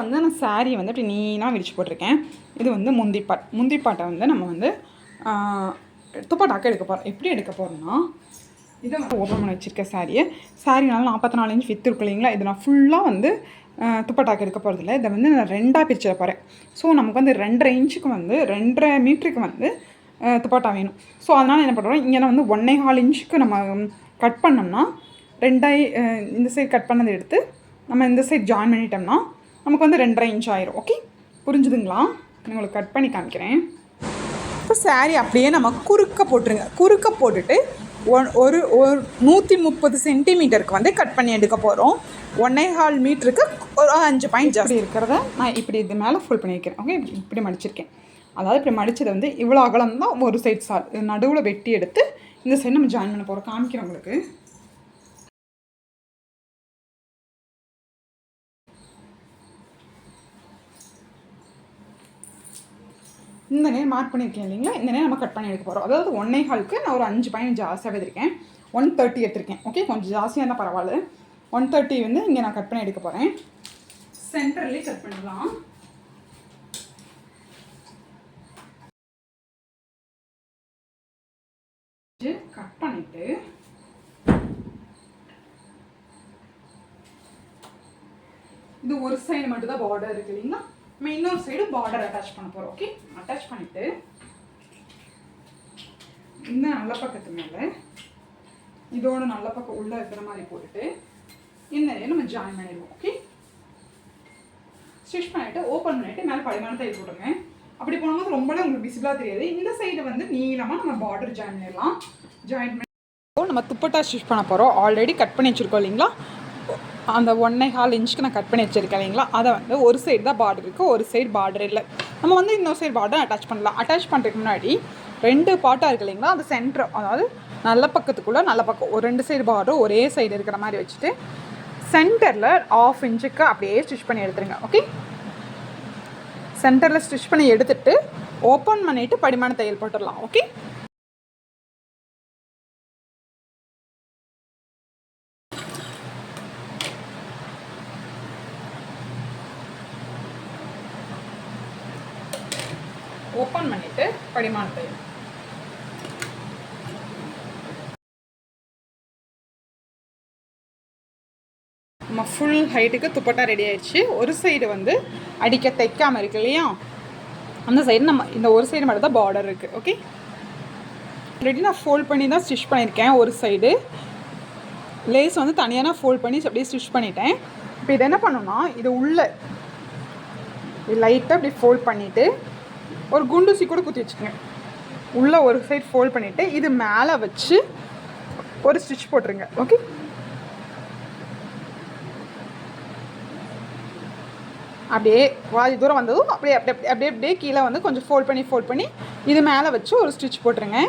வந்து நான் சாரியை வந்து இப்படி நீனாக விரிச்சு போட்டிருக்கேன். இது வந்து முந்திப்பாட்டை வந்து நம்ம வந்து துப்பட்டாக்க எடுக்க போகிறோம். எப்படி எடுக்க போகிறோம்னா, இதை வந்து ஓப்பன் பண்ணி வச்சுருக்கேன் சாரினால 44 இன்ச் வித்து இருக்கு இல்லைங்களா. இது நான் ஃபுல்லாக வந்து துப்பட்டாக்க எடுக்க போகிறதில்ல. இதை வந்து நான் 2ஆக பிரிச்சிட போகிறேன். ஸோ நமக்கு வந்து 2.5 இன்ச்சுக்கு வந்து 2.5 மீட்டருக்கு வந்து துப்பட்டா வேணும். ஸோ அதனால் என்ன பண்ணுறோம், இங்கே வந்து 1.25 இன்ச்சுக்கு நம்ம கட் பண்ணோம்னா இந்த சைடு கட் பண்ணதை எடுத்து நம்ம இந்த சைடு ஜாயின் பண்ணிட்டோம்னா நமக்கு வந்து 2.5 இன்ச் ஆயிரும். ஓகே, புரிஞ்சுதுங்களா? உங்களுக்கு கட் பண்ணி காமிக்கிறேன். இப்போ சாரீ அப்படியே நம்ம குறுக்க போட்டுருங்க. குறுக்க போட்டுட்டு ஒரு 130 சென்டிமீட்டருக்கு வந்து கட் பண்ணி எடுக்க போகிறோம். 1.25 மீட்டருக்கு ஒரு 5 பாயிண்ட் ஜாஸ்தி இருக்கிறத நான் இப்படி இது மேலே ஃபுல் பண்ணி வைக்கிறேன். ஓகே, இப்படி மடிச்சிருக்கேன். அதாவது இப்படி மடித்தது வந்து இவ்வளோ அகலம் தான் ஒரு சைடு நடுவில் வெட்டி எடுத்து இந்த சைடு நம்ம ஜாயின் பண்ண போகிறோம். காமிக்கிறேன் உங்களுக்கு. இந்த நேரம் மார்க் பண்ணியிருக்கேன் இல்லைங்களா, இந்த நேரம் நம்ம கட் பண்ணி எடுக்க போகிறோம். அதாவது 1.25க்கு நான் ஒரு 5 பாயிண்ட் ஜாஸ்தியாக எடுத்திருக்கேன். 130 எடுத்திருக்கேன். ஓகே, கொஞ்சம் ஜாஸ்தியாக இருந்தால் பரவாயில்ல. 130 வந்து இங்கே நான் கட் பண்ணி எடுக்க போகிறேன். சென்டர்லேயே கட் பண்ணிடலாம். கட் பண்ணிவிட்டு இது ஒரு சைடு மட்டும் தான் பார்டர் இருக்குது இல்லைங்களா, நம்ம இன்னொரு சைடு பார்டர் அட்டாச் பண்ண போகிறோம். ஓகே, அட்டாச் பண்ணிவிட்டு இந்த நல்ல பக்கத்து மேலே இதோட நல்ல பக்கம் உள்ளே இருக்கிற மாதிரி போட்டுட்டு இந்த நம்ம ஜாயின் பண்ணிடுவோம். ஓகே, ஸ்டிச் பண்ணிவிட்டு ஓப்பன் பண்ணிவிட்டு மேலே படிமான தையல் போட்டுருங்க. அப்படி போகும்போது ரொம்பவே உங்களுக்கு விசிபிளாக தெரியாது. இந்த சைடு வந்து நீளமாக நம்ம பார்டர் ஜாயின் பண்ணிடலாம். ஜாயின் பண்ணி நம்ம துப்பட்டா ஸ்டிச் பண்ண போகிறோம். ஆல்ரெடி கட் பண்ணி வச்சுருக்கோம் இல்லைங்களா, அந்த 1.25 இன்ச்சுக்கு நான் கட் பண்ணி வச்சுருக்கேன் இல்லைங்களா, அதை வந்து ஒரு சைடு தான் பார்டர் இருக்குது, ஒரு சைடு பார்டர் இல்லை. நம்ம வந்து இன்னொரு சைடு பார்டர் அட்டாச் பண்ணலாம். அட்டாச் பண்ணுறதுக்கு முன்னாடி 2 பார்ட்டாக இருக்குது இல்லைங்களா, அது சென்டர், அதாவது நல்ல பக்கத்துக்குள்ளே நல்ல பக்கம் ஒரு 2 சைடு பார்டர் ஒரே சைடு இருக்கிற மாதிரி வச்சுட்டு சென்டரில் 1/2 இன்ச்சுக்கு அப்படியே ஸ்டிச் பண்ணி எடுத்துருங்க. ஓகே, சென்டரில் ஸ்டிச் பண்ணி எடுத்துகிட்டு ஓப்பன் பண்ணிவிட்டு படிமான தையல் போட்டுடலாம். ஓகே, ஓப்பன் பண்ணிவிட்டு படிமான தையல். நம்ம ஃபுல் ஹைட்டுக்கு துப்பட்டா ரெடி ஆயிடுச்சு. ஒரு சைடு வந்து அடிக்க தைக்காமல் இருக்கு இல்லையா, அந்த சைடு நம்ம இந்த ஒரு சைடு மட்டும் தான் பார்டர் இருக்குது. ஓகே, ஆல்ரெடி நான் ஃபோல்ட் பண்ணி தான் ஸ்டிச் பண்ணியிருக்கேன். ஒரு சைடு லேஸ் வந்து தனியாக நான் ஃபோல்ட் பண்ணி அப்படியே ஸ்டிச் பண்ணிட்டேன். இப்போ இதை என்ன பண்ணணும்னா, இது உள்ளே லைட்டாக அப்படி ஃபோல்ட் பண்ணிவிட்டு ஒரு குண்டூசி கூட குத்தி வச்சுக்கோங்க. உள்ளே ஒரு சைடு ஃபோல்ட் பண்ணிவிட்டு இது மேலே வச்சு ஒரு ஸ்டிச் போட்டுருங்க. ஓகே, அப்படியே பாதி தூரம் வந்ததும் அப்படியே அப்படியே அப்படியே அப்படியே கீழே வந்து கொஞ்சம் ஃபோல்ட் பண்ணி இது மேலே வச்சு ஒரு ஸ்டிச் போட்டுருங்க.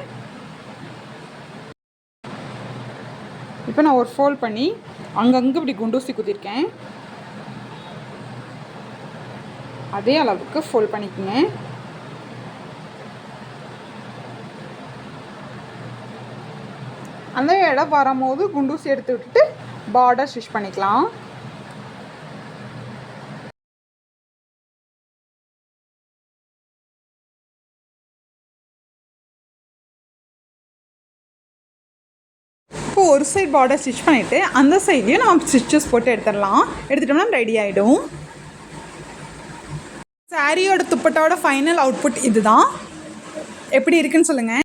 இப்போ நான் ஒரு ஃபோல்ட் பண்ணி அங்கங்கே இப்படி குண்டூசி குத்திருக்கேன். அதே அளவுக்கு ஃபோல்ட் பண்ணிக்கோங்க. அந்த இடம் வரும்போது குண்டூசி எடுத்து விட்டுட்டு பார்டர் ஸ்டிச் பண்ணிக்கலாம். இப்போ ஒரு சைடு பார்டர் ஸ்டிச் பண்ணிவிட்டு அந்த சைட்லேயும் நம்ம ஸ்டிச்சஸ் போட்டு எடுத்துட்டோம்னா ரெடி ஆகிடும். சாரியோட துப்பட்டாவோட ஃபைனல் அவுட்புட் இதுதான். எப்படி இருக்குன்னு சொல்லுங்கள்.